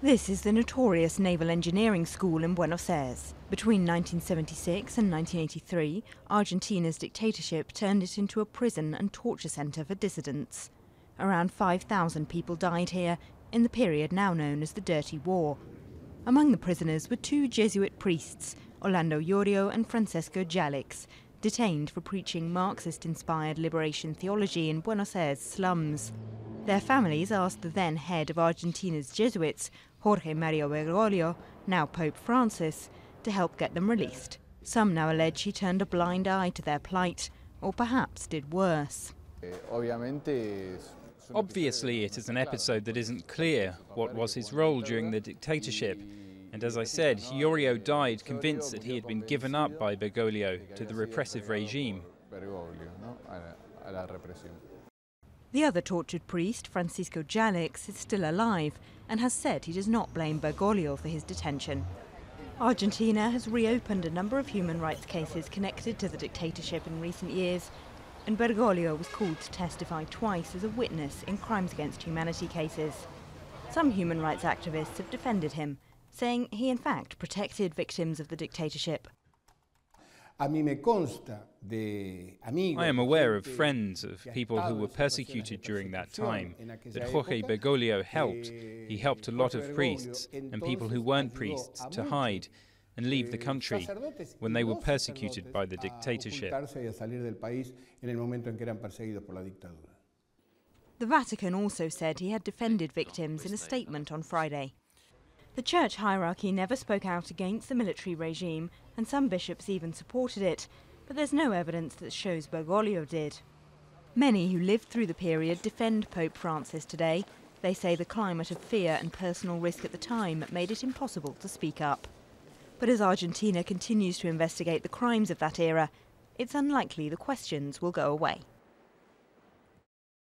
This is the notorious naval engineering school in Buenos Aires. Between 1976 and 1983, Argentina's dictatorship turned it into a prison and torture centre for dissidents. Around 5,000 people died here in the period now known as the Dirty War. Among the prisoners were two Jesuit priests, Orlando Yorio and Francesco Jalix, detained for preaching Marxist-inspired liberation theology in Buenos Aires slums. Their families asked the then head of Argentina's Jesuits, Jorge Bergoglio, now Pope Francis, to help get them released. Some now allege he turned a blind eye to their plight, or perhaps did worse. Obviously, it is an episode that isn't clear what was his role during the dictatorship. And as I said, Yorio died convinced that he had been given up by Bergoglio to the repressive regime. The other tortured priest, Francisco Jalix, is still alive and has said he does not blame Bergoglio for his detention. Argentina has reopened a number of human rights cases connected to the dictatorship in recent years, and Bergoglio was called to testify twice as a witness in crimes against humanity cases. Some human rights activists have defended him, saying he in fact protected victims of the dictatorship. I am aware of friends of people who were persecuted during that time, that Jorge Bergoglio helped. He helped a lot of priests and people who weren't priests to hide and leave the country when they were persecuted by the dictatorship. The Vatican also said he had defended victims in a statement on Friday. The church hierarchy never spoke out against the military regime, and some bishops even supported it, but there's no evidence that shows Bergoglio did. Many who lived through the period defend Pope Francis today. They say the climate of fear and personal risk at the time made it impossible to speak up. But as Argentina continues to investigate the crimes of that era, it's unlikely the questions will go away.